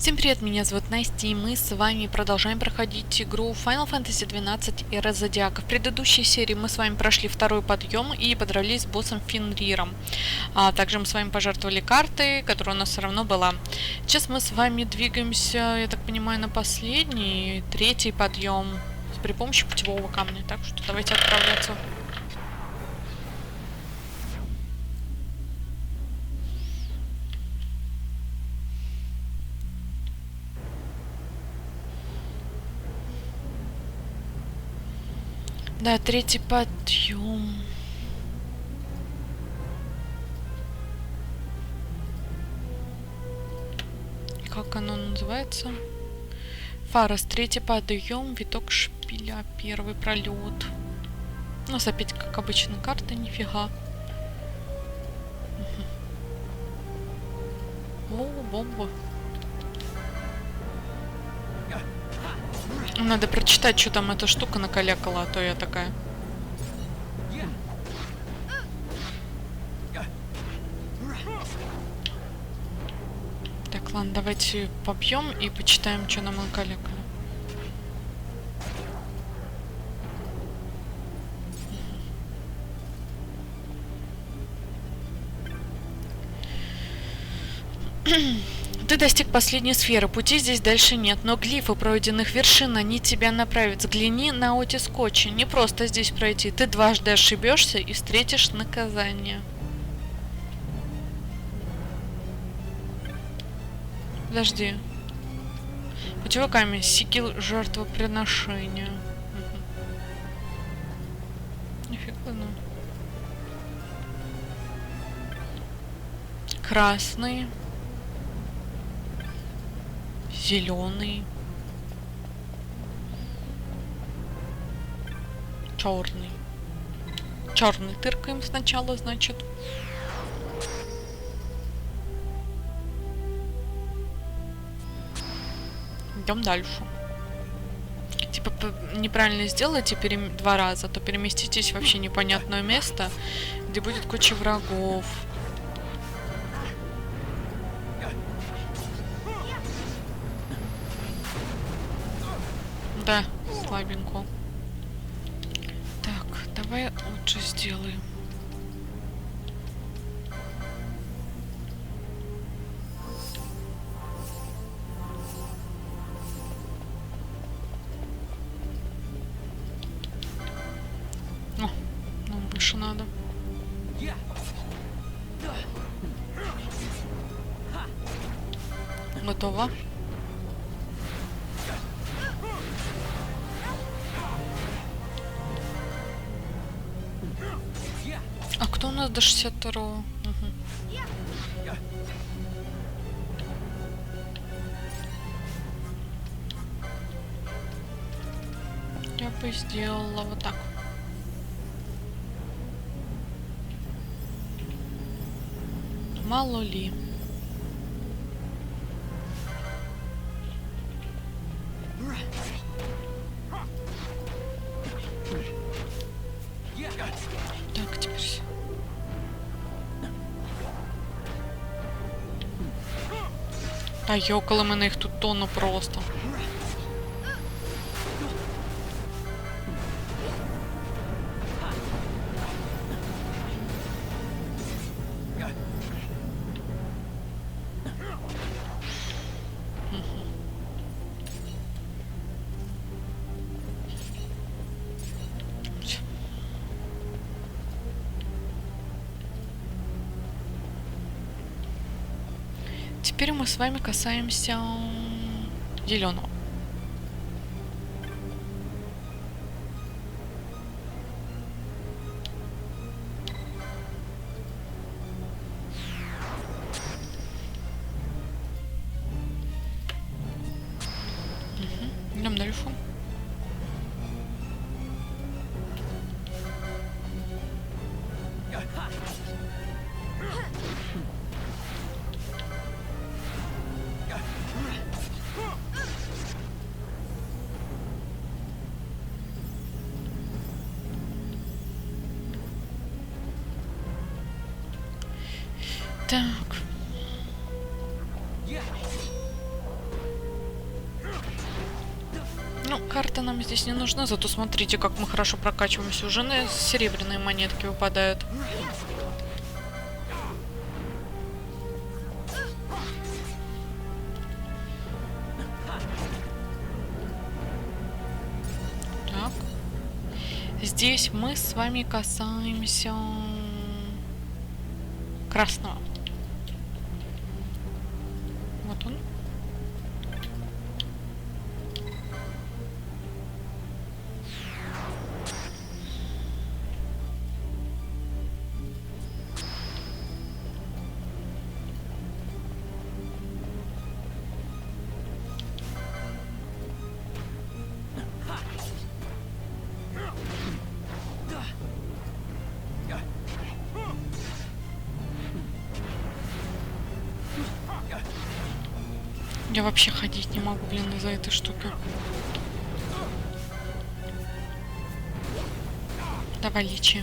Всем привет, меня зовут Настя, и мы с вами продолжаем проходить игру Final Fantasy XII Эра Зодиака. В предыдущей серии мы с вами прошли второй подъем и подрались с боссом Фенриром. Также мы с вами пожертвовали картой, которая у нас все равно была. Сейчас мы с вами двигаемся, я так понимаю, на последний, третий подъем при помощи путевого камня. Так что давайте отправляться. Да, третий подъем. Как оно называется? Фарос, третий подъем, виток шпиля, первый пролет. У нас опять, как обычно, карта, нифига. О, бомба. Надо прочитать, что там эта штука накалякала, а то я такая. Так, ладно, давайте побьем и почитаем, что нам накалякали. Ты достиг последней сферы, пути здесь дальше нет, но глифы пройденных вершин, они тебя направят. Взгляни на оттиск скотча, не просто здесь пройти, ты дважды ошибешься и встретишь наказание. Подожди. Путевой камень, сигил жертвоприношения. Нифига, ну. Красный. Зеленый. Черный. Черный тыркаем сначала, значит. Идем дальше. Типа неправильно сделайте два раза, то переместитесь в вообще непонятное место, где будет куча врагов. Да, слабенько. Так, давай лучше сделаем. О, нам больше надо. Готово. А кто у нас до 62-го? Угу. Я бы сделала вот так. Мало ли. Так, теперь... А ёкало мене їх тут тонну просто. Теперь мы с вами касаемся зеленого. Идем дальше. Так. нам здесь не нужны. Зато смотрите, как мы хорошо прокачиваемся. Уже серебряные монетки выпадают. Так. Здесь мы с вами касаемся красного. Вот он. Я вообще ходить не могу, блин, из-за этой штуки. Давай, лечи.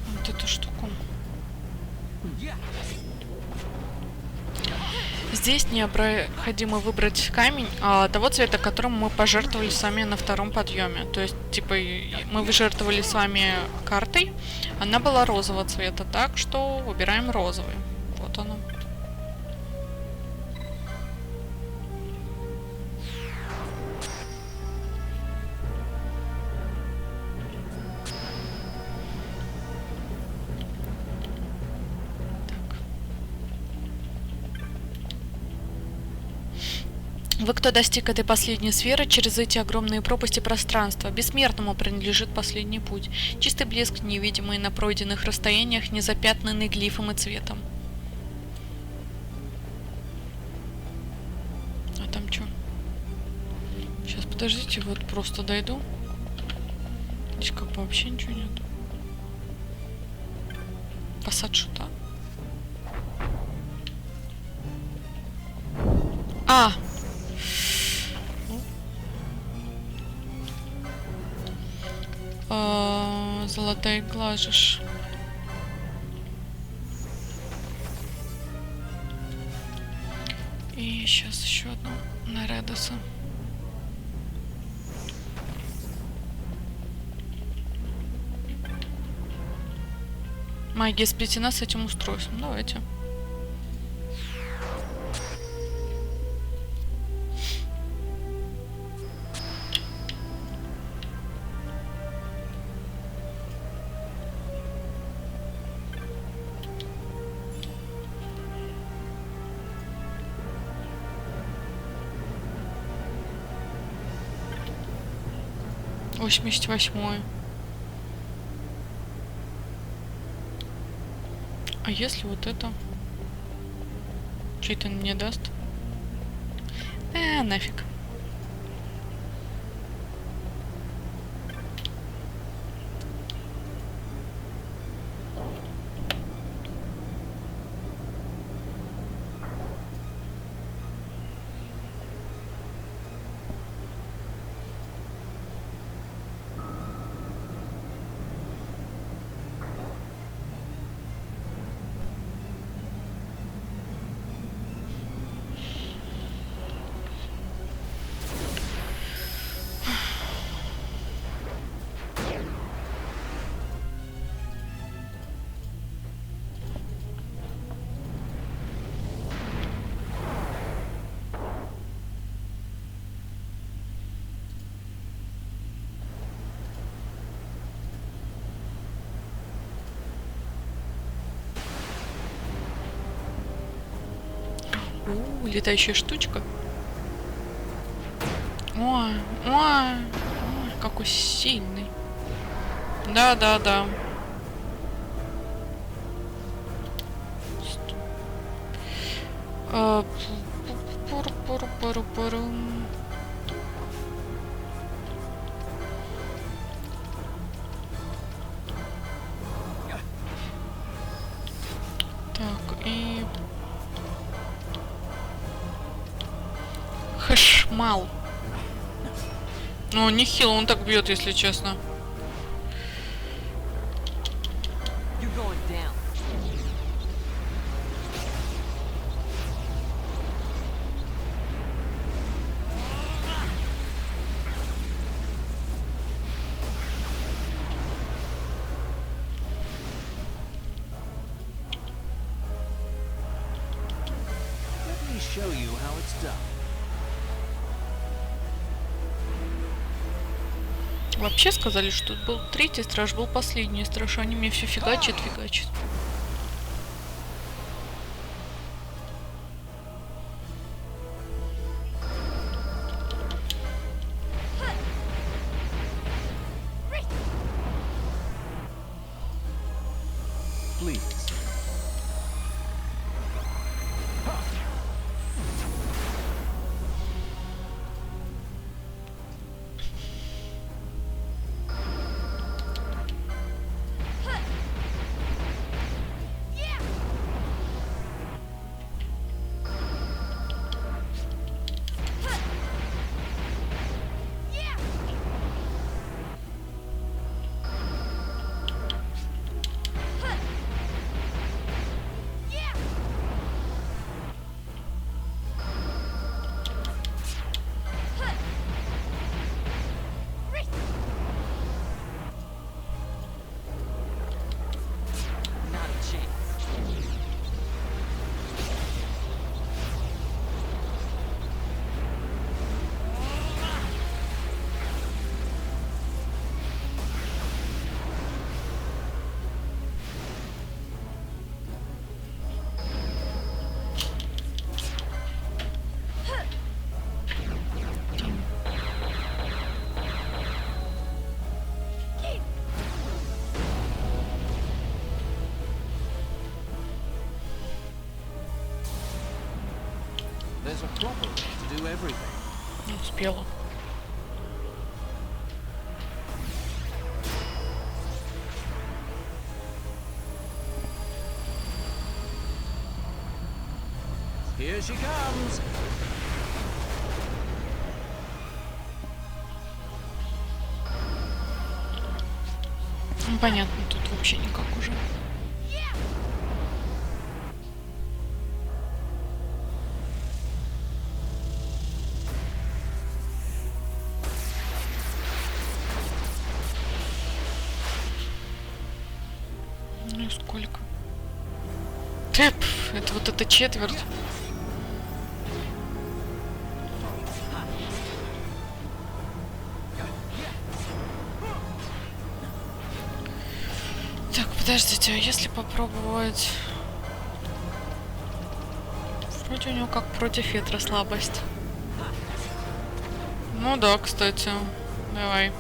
Вот эту штуку. Здесь необходимо выбрать камень того цвета, которым мы пожертвовали с вами на втором подъеме. То есть, типа, мы выжертвовали с вами картой, она была розового цвета, так что выбираем розовый. Вот оно. Вы, кто достиг этой последней сферы, через эти огромные пропасти пространства, бессмертному принадлежит последний путь. Чистый блеск, невидимый на пройденных расстояниях, не запятнанный глифом и цветом. А там что? Сейчас, подождите, вот просто дойду. Здесь как бы вообще ничего нет. Посад шута. А! Золотая глажешь. И сейчас еще одну на Редоса. Магия сплетена с этим устройством. Давайте. Восемьдесят восьмой. А если вот это? Что-то мне даст? Нафиг. Летающая штучка. Ой, какой сильный. Да. Так, и... Хэшмал. Ну, нехило он так бьет, если честно. Вообще сказали, что тут был третий страж, был последний страж, а они мне все фигачат. Не успела. Here she comes. Ну, понятно, тут вообще никак уже. Ну и сколько? Тэп, это вот эта четверть. Так, подождите, а если попробовать... Вроде у него как против ветра слабость. Ну да, кстати. Давай.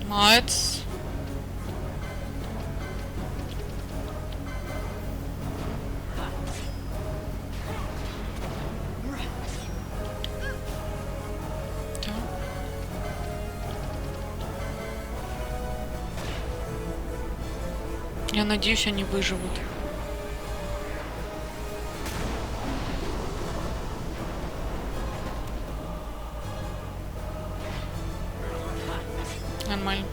Молодец. Я надеюсь, они выживут. Нормально.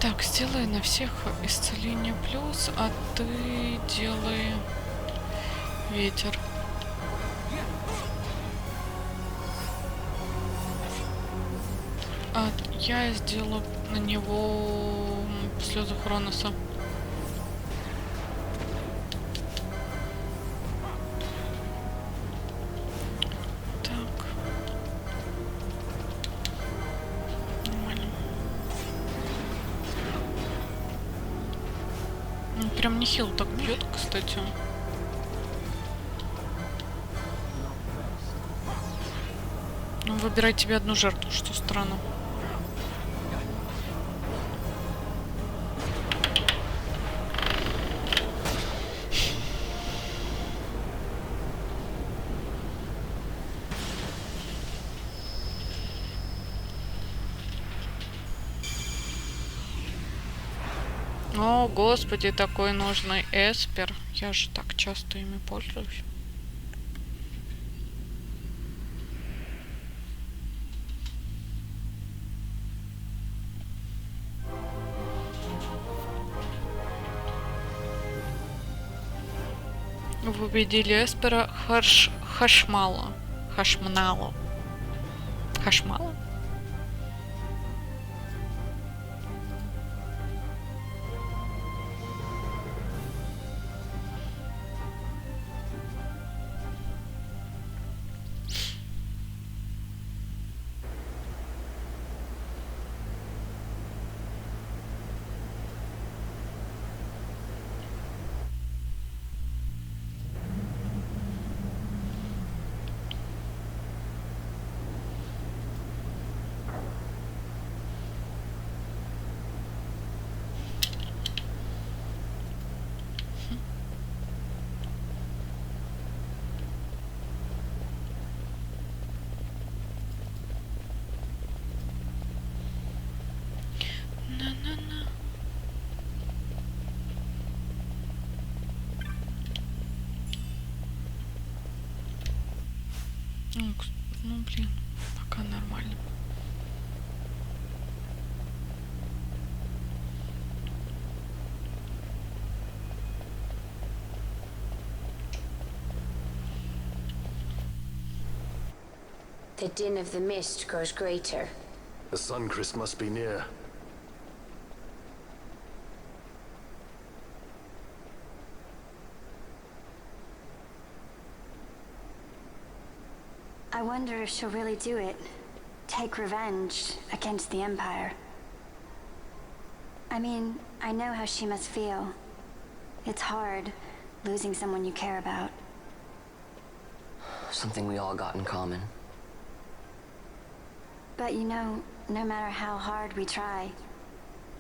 Так, сделай на всех исцеление плюс, а ты делай ветер. А я сделаю на него слезы Хроноса. Так. Нормально. Он прям нехило так бьет, кстати. Он выбирает тебе одну жертву, что странно. О, господи, такой нужный эспер. Я же так часто ими пользуюсь. Вы победили эспера Хашмала. Хашмала. Хашмала? Ну, блин, пока нормально. The din of the mist grows greater. The Suncrest must be near. I wonder if she'll really do it. Take revenge against the Empire. I mean, I know how she must feel. It's hard, losing someone you care about. Something we all got in common. But you know, no matter how hard we try,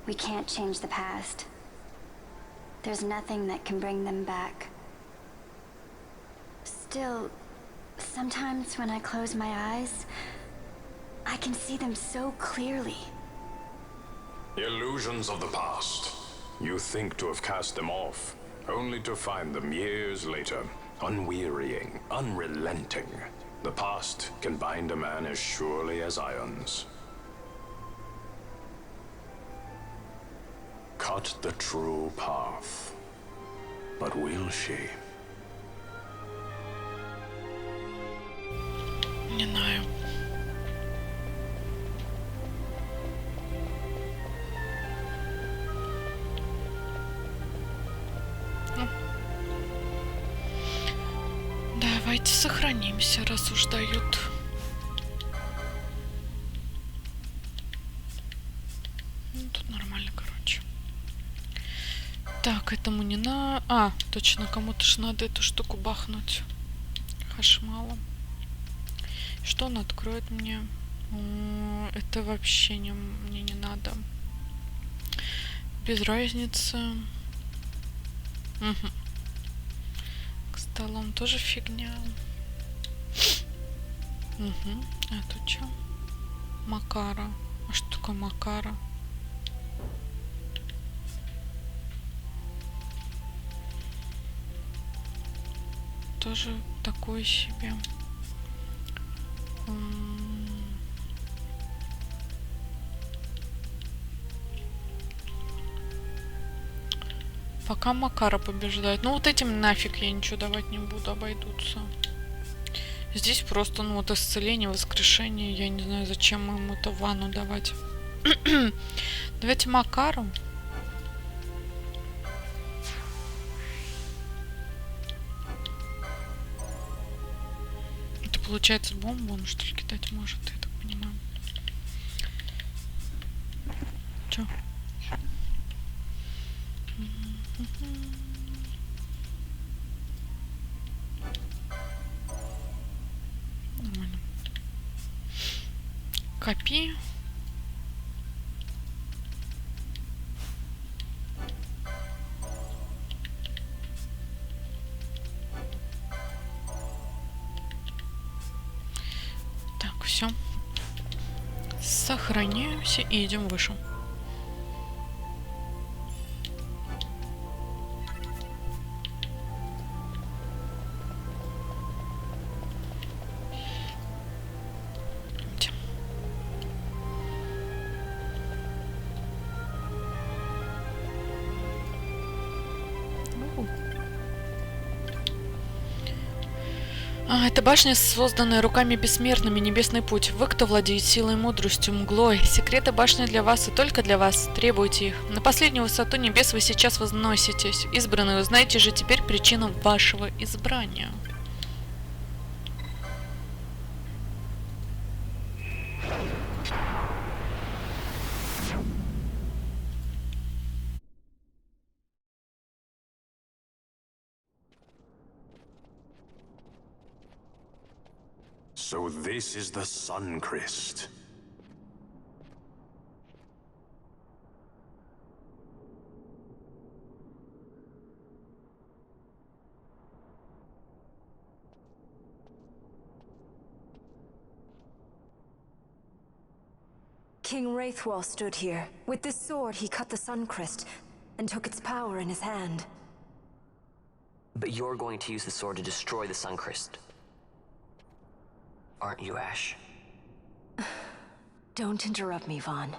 we can't change the past. There's nothing that can bring them back. Still, sometimes when I close my eyes, I can see them so clearly. Illusions of the past. You think to have cast them off, only to find them years later, unwearying, unrelenting. The past can bind a man as surely as irons. Cut the true path. But will she? Не знаю. Давайте сохранимся, раз уж дают. Ну, тут нормально, короче. Так, этому не на... А, точно, кому-то ж надо эту штуку бахнуть. Хашмалом. Что он откроет мне? Это вообще мне не надо. Без разницы. Угу. К столам тоже фигня. Угу. А тут что? Макара. А что такое Макара? Тоже такое себе. Пока Макара побеждает. Ну вот этим нафиг я ничего давать не буду, обойдутся. Здесь просто, ну вот исцеление, воскрешение. Я не знаю, зачем ему это Вану давать. Давайте Макару. Это получается бомбу он что ли кидать может, я так понимаю. Чё? Нормально. Копи. Так, все. Сохраняемся и идем выше. Эта башня, созданная руками бессмертными, небесный путь. Вы, кто владеет силой, мудростью, мглой. Секреты башни для вас и только для вас. Требуйте их. На последнюю высоту небес вы сейчас возноситесь. Избранные, узнаете же теперь причину вашего избрания. So this is the Suncrest. King Wraithwall stood here. With this sword, he cut the Suncrest and took its power in his hand. But you're going to use the sword to destroy the Suncrest. Aren't you, Ash? Don't interrupt me, Vaughn.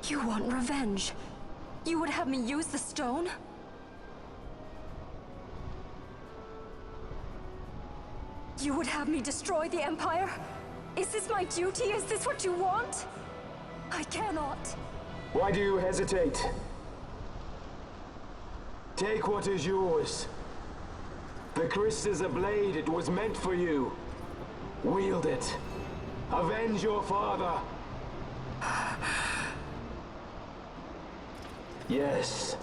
You want revenge? You would have me use the stone? You would have me destroy the Empire? Is this my duty? Is this what you want? I cannot. Why do you hesitate? Take what is yours. The Christ is a blade. It was meant for you. Wield it. Avenge your father. Yes,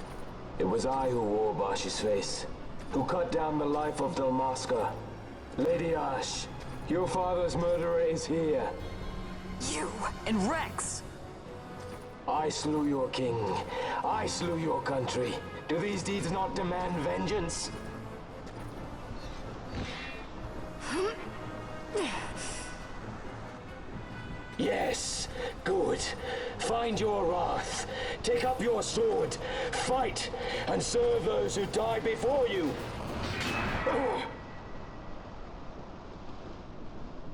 it was I who wore Bashi's face, who cut down the life of Dalmasku. Lady Ash, your father's murderer is here. You and Rex! I slew your king. I slew your country. Do these deeds not demand vengeance? Yes, good. Find your wrath. Take up your sword. Fight, and serve those who died before you.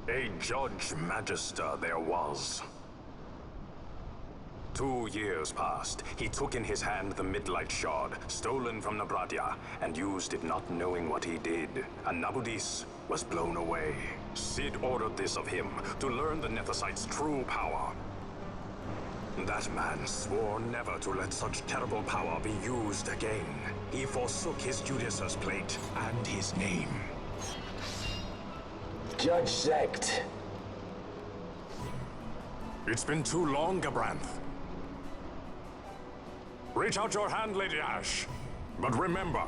A Judge Magister there was. 2 years passed. He took in his hand the Midlight Shard, stolen from Nabradia, and used it not knowing what he did. And Nabudis was blown away. Sid ordered this of him, to learn the Nethicite's true power. That man swore never to let such terrible power be used again. He forsook his Judicious plate and his name. Judge Zect. It's been too long, Gabranth. Reach out your hand, Lady Ash. But remember,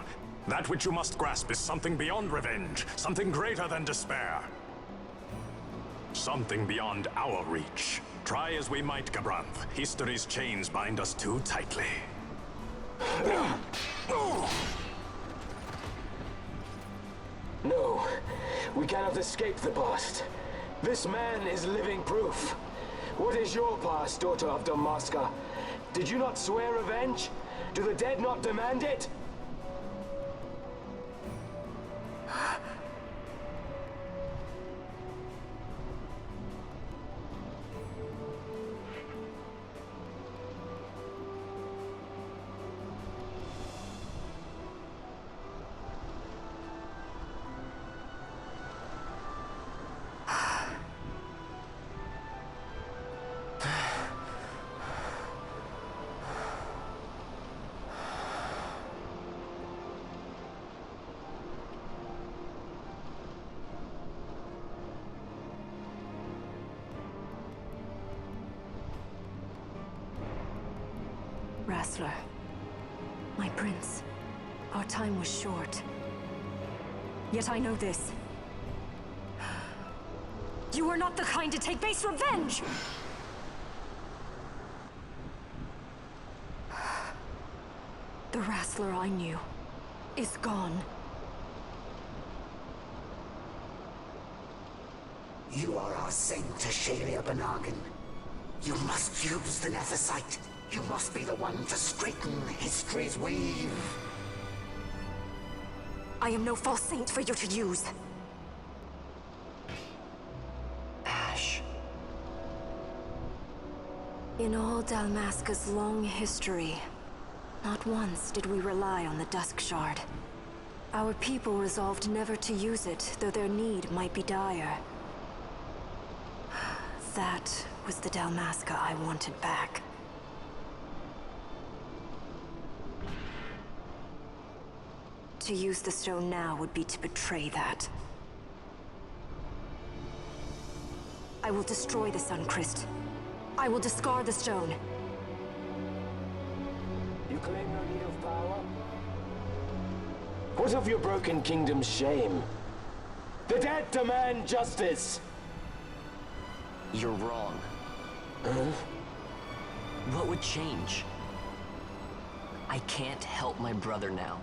that which you must grasp is something beyond revenge, something greater than despair. Something beyond our reach. Try as we might, Gabranth, history's chains bind us too tightly. No, we cannot escape the past. This man is living proof. What is your past, daughter of Dalmasku? Did you not swear revenge? Do the dead not demand it? Wrestler. My prince. Our time was short. Yet I know this. You are not the kind to take base revenge! The wrestler I knew is gone. You are our saint, Tashalia Banagin. You must use the Nethicite. You must be the one to straighten history's weave. I am no false saint for you to use. Ash. In all Dalmasku's long history, not once did we rely on the Dusk Shard. Our people resolved never to use it, though their need might be dire. That was the Dalmasca I wanted back. To use the stone now would be to betray that. I will destroy the Sun Christ. I will discard the stone. You claim no need of power? What of your broken kingdom's shame? The dead demand justice! You're wrong. Huh? What would change? I can't help my brother now.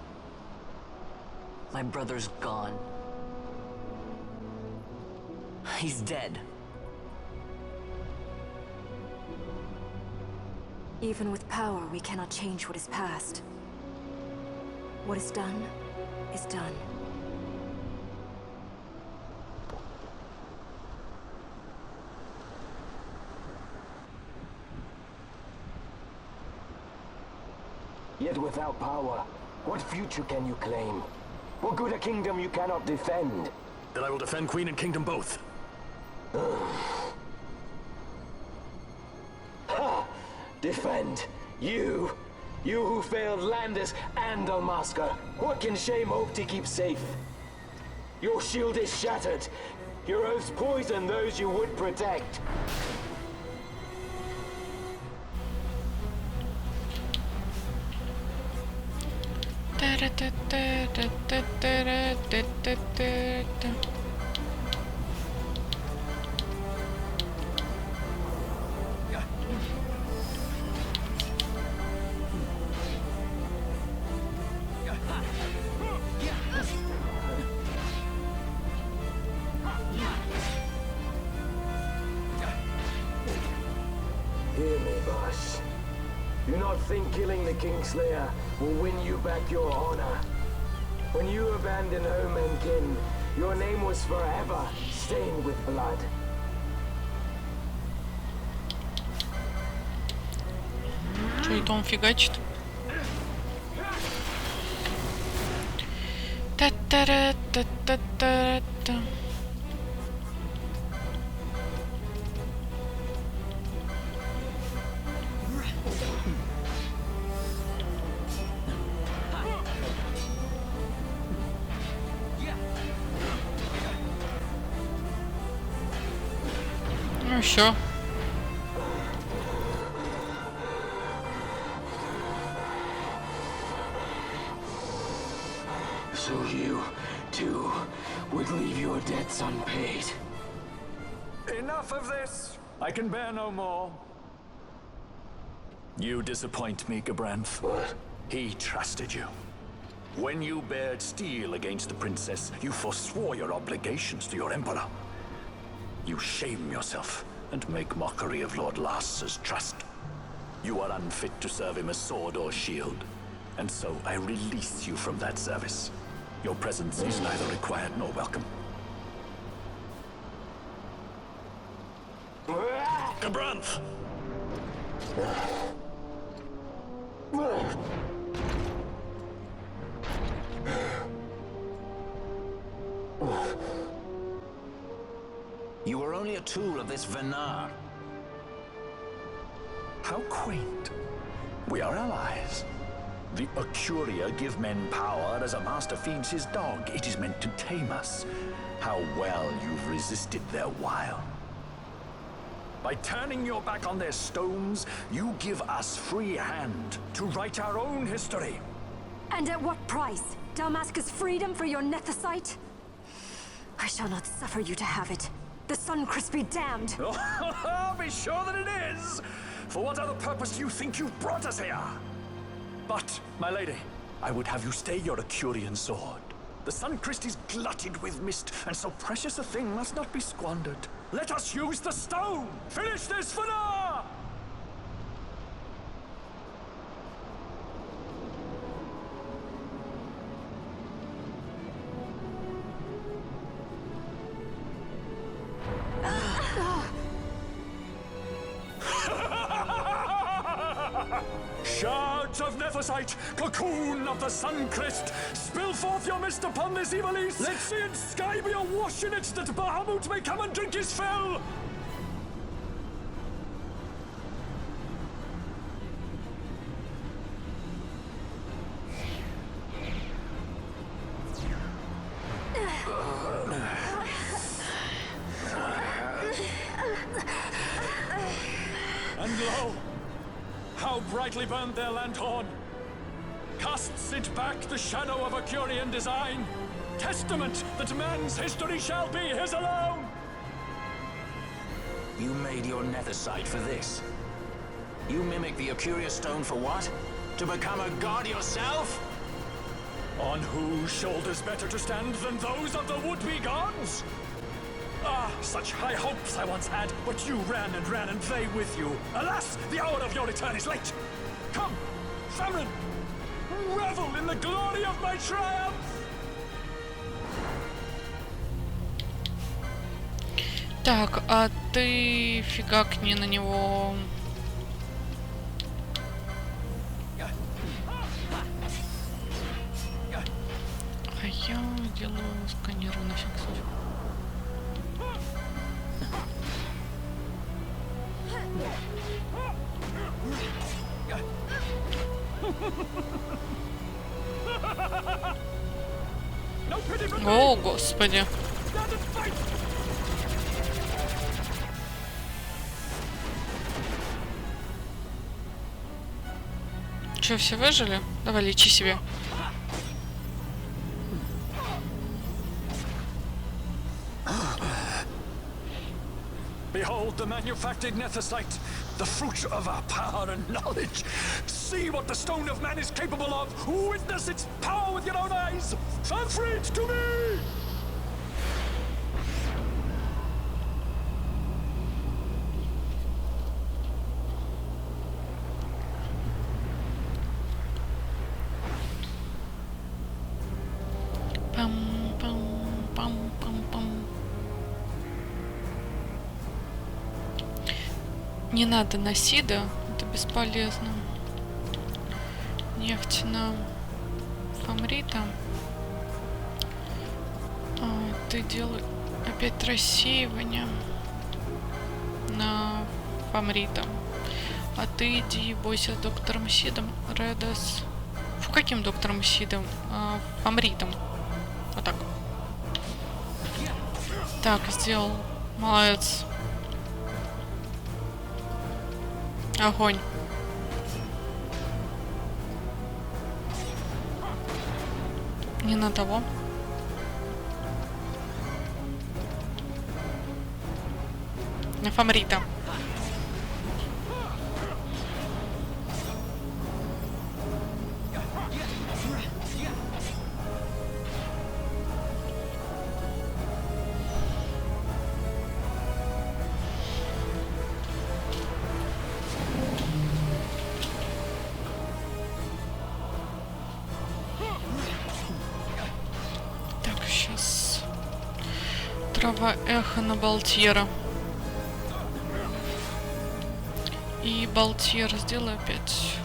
My brother's gone. He's dead. Even with power, we cannot change what is past. What is done, is done. Yet without power, what future can you claim? What good a kingdom you cannot defend? Then I will defend Queen and Kingdom both. Ha! Defend? You? You who failed Landis and Dalmasca. What can shame hope to keep safe? Your shield is shattered. Your oaths poison those you would protect. Hear me, boss. Do not think killing the Kingslayer will win you back your honor. When you abandoned home and kin, your name was forever stained with blood. Что это он фигачит? Та-та-ра-та-та-та-та. Ну все. So you, too, would leave your debts unpaid. Enough of this! I can bear no more. You disappoint me, Gabranth. What? He trusted you. When you bared steel against the princess, you forswore your obligations to your emperor. You shame yourself and make mockery of Lord Lars's trust. You are unfit to serve him as sword or shield, and so I release you from that service. Your presence is neither required nor welcome. Gabranth! You were only a tool of this Venar. How quaint. We are allies. The Ocuria give men power as a master feeds his dog. It is meant to tame us. How well you've resisted their wile. By turning your back on their stones, you give us free hand to write our own history. And at what price? Dalmasca's freedom for your nethicite? I shall not suffer you to have it. The Sun Christ be damned! Oh, be sure that it is! For what other purpose do you think you've brought us here? But, my lady, I would have you stay your Acurian sword. The Sun Christ is glutted with mist, and so precious a thing must not be squandered. Let us use the stone! Finish this for now! Shout gods of Nephesite, cocoon of the sun crest, spill forth your mist upon this Ivalис. Let sea and sky be awash in it, that Bahamut may come and drink his fill. And lo, how brightly burned their lanthorn! Casts it back the shadow of a Curian design, testament that man's history shall be his alone! You made your Nephesite for this? You mimic the Ocuria stone for what? To become a god yourself? On whose shoulders better to stand than those of the would-be gods? Ah, such high hopes I once had, but you ran, and they with you. Alas, the hour of your return is late. Come, famine, revel in the glory of my triumph! Так, а ты фигакни на него. А я делаю сканирую на всякий случай. О, господи. Че, все выжили? Давай, лечи себе. Behold the manufactured Nephesite, the fruit of our power and knowledge. See what the stone of man is capable of. Witness its power with your own eyes. Offer it to me! Не надо на Сида, это бесполезно. Нефть на Фамрита. Ты делай опять рассеивание на Фамрита. А ты иди бойся доктором Сидом, Редес. Каким доктором Сидом? Фамритом. Вот так. Так, сделал. Молодец. Огонь. Не на того. На Фамрита. Трава эхо на Балтьера. И Балтьер сделай опять.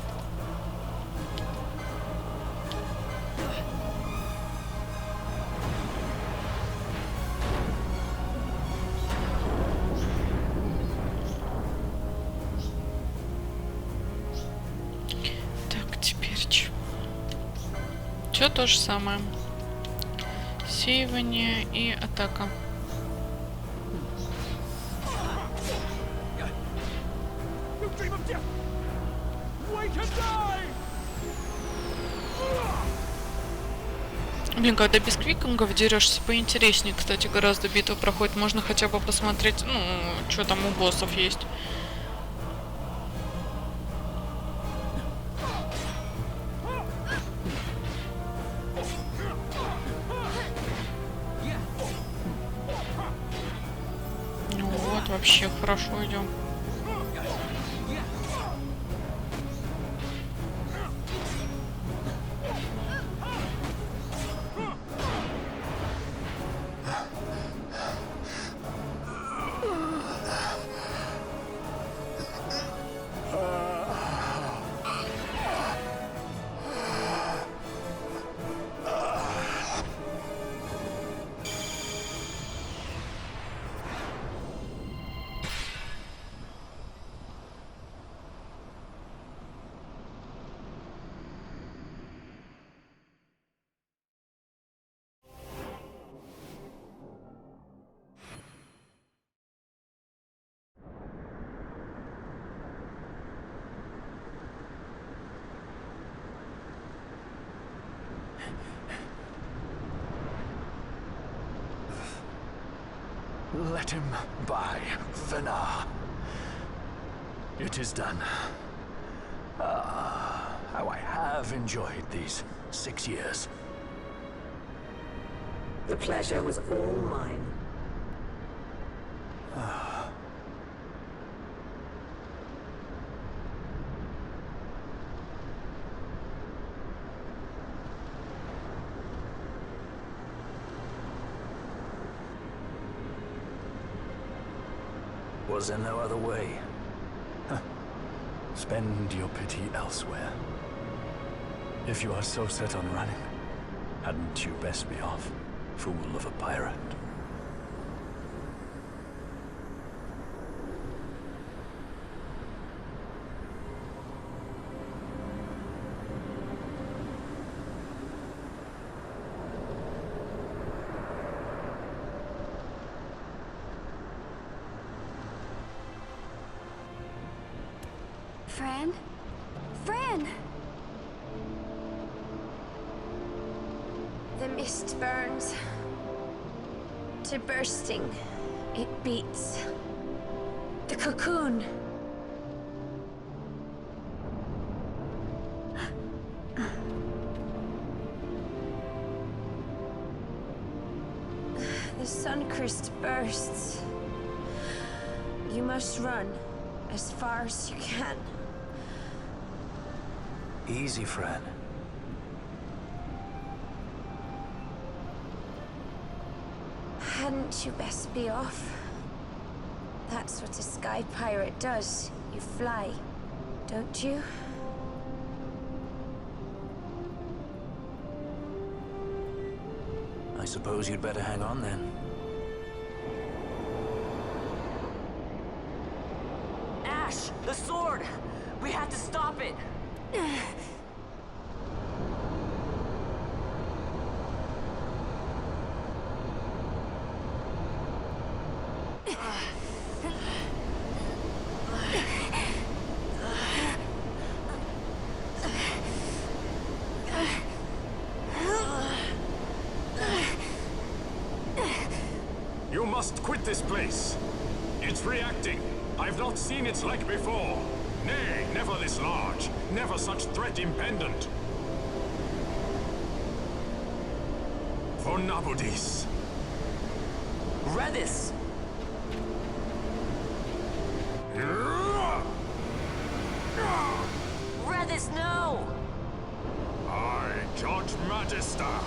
Так, теперь чё? Чё то же самое. Сеивание и атака. Блин, когда без квикингов дерешься, поинтереснее, кстати, гораздо битва проходит. Можно хотя бы посмотреть, ну, что там у боссов есть. Ну вот, вообще хорошо идем. Let him by, Fenar. It is done. Ah, how I have enjoyed these 6 years. The pleasure was all mine. Was there no other way? Huh. Spend your pity elsewhere. If you are so set on running, hadn't you best be off, fool of a pirate? Fran? Fran! The mist burns to bursting. It beats. The cocoon. The sun-crest bursts. You must run as far as you can. Easy, Fran. Hadn't you best be off? That's what a sky pirate does. You fly, don't you? I suppose you'd better hang on then. Ash! The sword! We have to stop it! You must quit this place. It's reacting. I've not seen its like before. Nay, never this large. Never such threat impendent. For Nabudis. Redis! Redis, no! I, Judge Magister,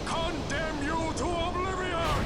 condemn you to oblivion!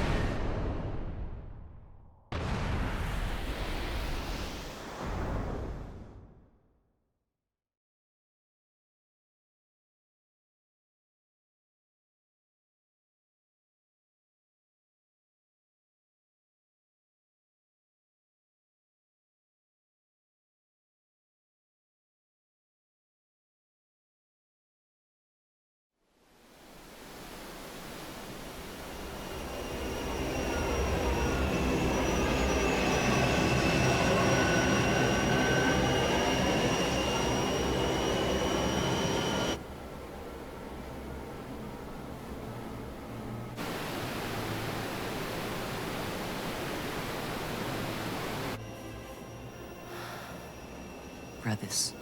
Redis.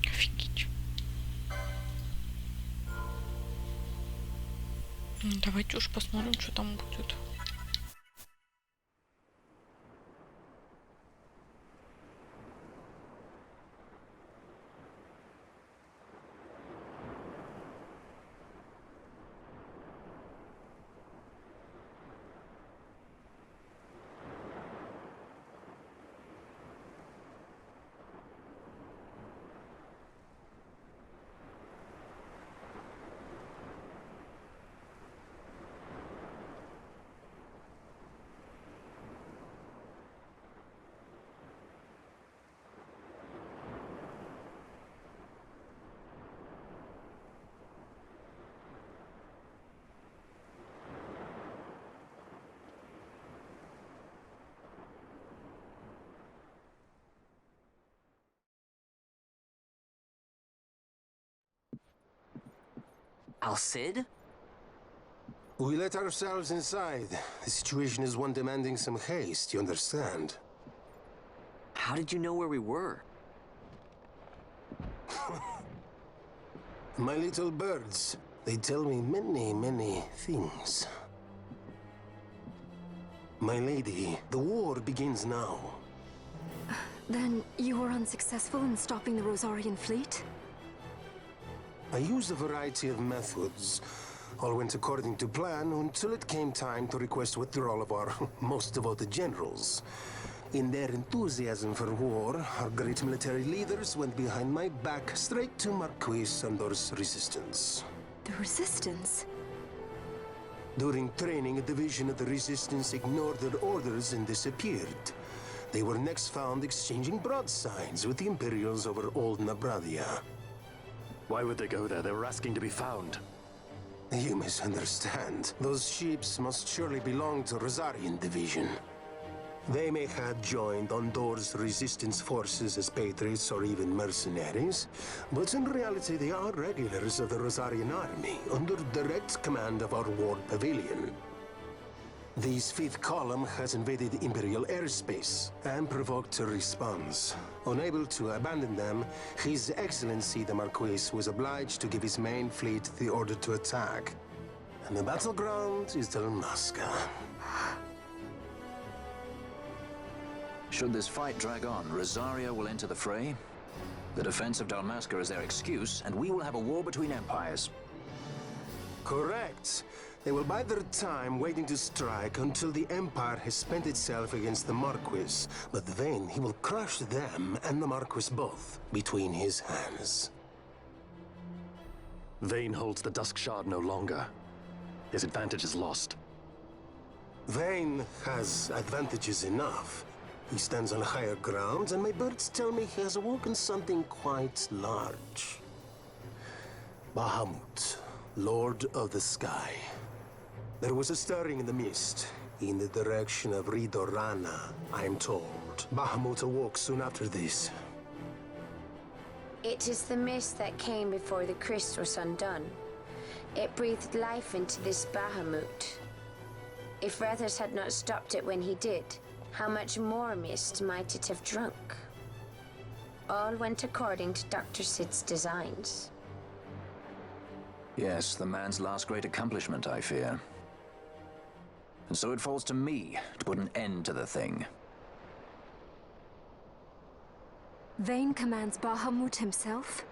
Офигеть. Давайте уж посмотрим, что там будет. Al Cid? We let ourselves inside. The situation is one demanding some haste, you understand? How did you know where we were? My little birds. They tell me many, many things. My lady, the war begins now. Then you were unsuccessful in stopping the Rosarian fleet? I used a variety of methods. All went according to plan until it came time to request withdrawal of our most devoted generals. In their enthusiasm for war, our great military leaders went behind my back straight to Marquis Sandor's resistance. The Resistance? During training, a division of the Resistance ignored their orders and disappeared. They were next found exchanging broadsides with the Imperials over Old Nabradia. Why would they go there? They were asking to be found. You misunderstand. Those ships must surely belong to Rosarian Division. They may have joined Ondor's resistance forces as patriots or even mercenaries, but in reality they are regulars of the Rosarian army, under direct command of our war pavilion. This fifth column has invaded Imperial airspace and provoked a response. Unable to abandon them, His Excellency the Marquis was obliged to give his main fleet the order to attack. And the battleground is Dalmasku. Should this fight drag on, Rosaria will enter the fray. The defense of Dalmasku is their excuse, and we will have a war between empires. Correct. They will bide their time waiting to strike until the Empire has spent itself against the Marquis. But then he will crush them and the Marquis both between his hands. Vayne holds the Dusk Shard no longer. His advantage is lost. Vayne has advantages enough. He stands on higher ground, and my birds tell me he has awoken something quite large. Bahamut, Lord of the Sky. There was a stirring in the mist, in the direction of Ridorana, I am told. Bahamut awoke soon after this. It is the mist that came before the Christ was undone. It breathed life into this Bahamut. If Rethers had not stopped it when he did, how much more mist might it have drunk? All went according to Dr. Sid's designs. Yes, the man's last great accomplishment, I fear. And so it falls to me to put an end to the thing. Vayne commands Bahamut himself?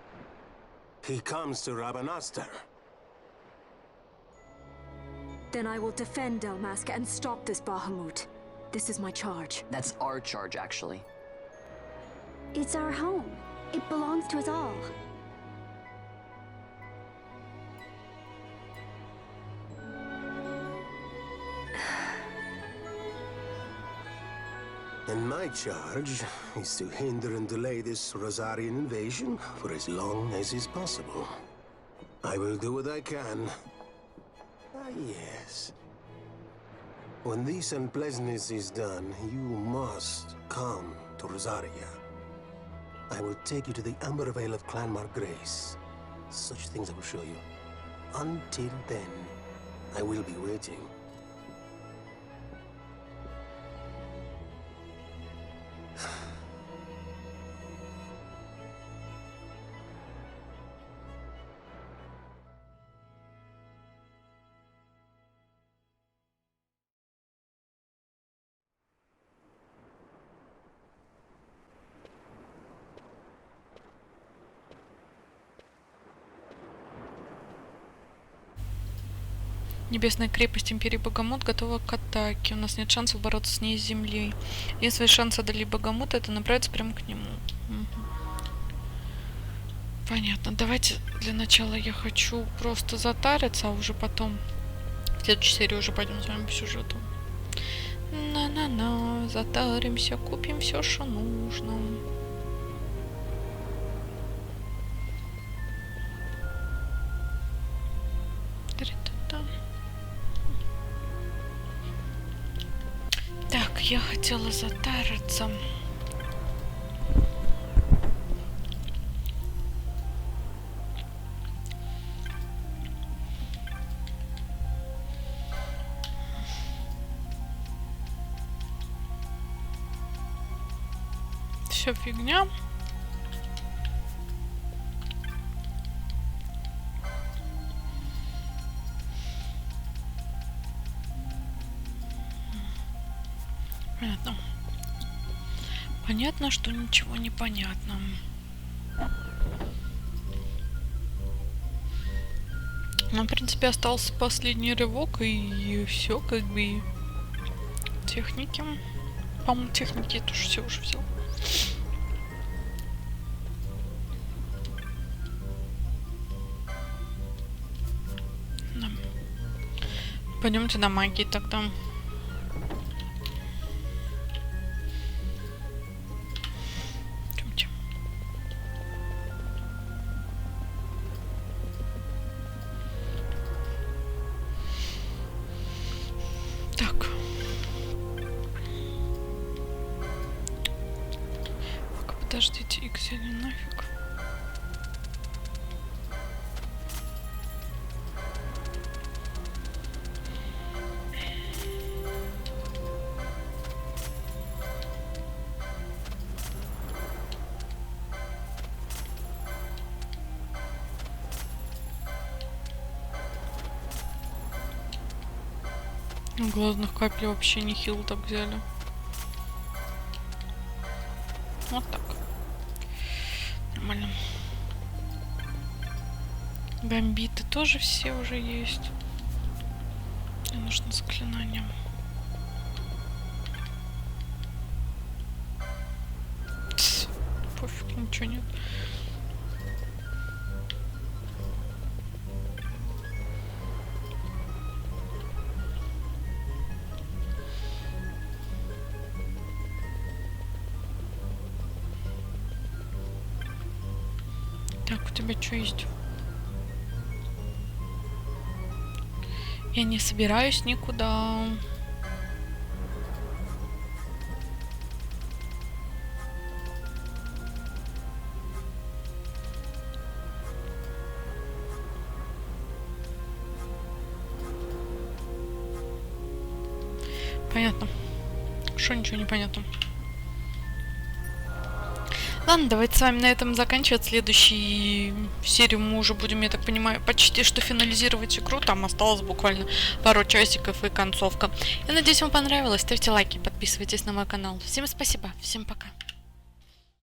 He comes to Rabanastar. Then I will defend Dalmasku and stop this Bahamut. This is my charge. That's our charge, actually. It's our home. It belongs to us all. And my charge is to hinder and delay this Rosarian invasion for as long as is possible. I will do what I can. Ah, yes. When this unpleasantness is done, you must come to Rosaria. I will take you to the Amber Vale of Clan Margrace. Such things I will show you. Until then, I will be waiting. Небесная крепость империи Богомут готова к атаке. У нас нет шансов бороться с ней с землей. Если шанс одолеть Богомута, это направиться прямо к нему. Угу. Понятно. Давайте для начала я хочу просто затариться, а уже потом в следующей серии уже пойдем с вами по сюжету. На-на-на, затаримся, купим все, что нужно. Так, я хотела затариться. все фигня. Понятно. Понятно, что ничего не понятно. Ну, в принципе, остался последний рывок, и все, как бы. Техники. По-моему, техники я тоже все уже взял. Да. Пойдемте на магии тогда. Подождите, X или нафиг. Глазных капель вообще не хил так взяли. Вот так. Нормально. Гамбиты тоже все уже есть. Мне нужно заклинание. Пофиг, ничего нет. Так, у тебя что есть? Я не собираюсь никуда. Понятно. Что ничего не понятно. Ладно, давайте с вами на этом заканчивать. Следующую серию мы уже будем, я так понимаю, почти что финализировать игру. Там осталось буквально пару часиков и концовка. Я надеюсь, вам понравилось. Ставьте лайки, подписывайтесь на мой канал. Всем спасибо, всем пока.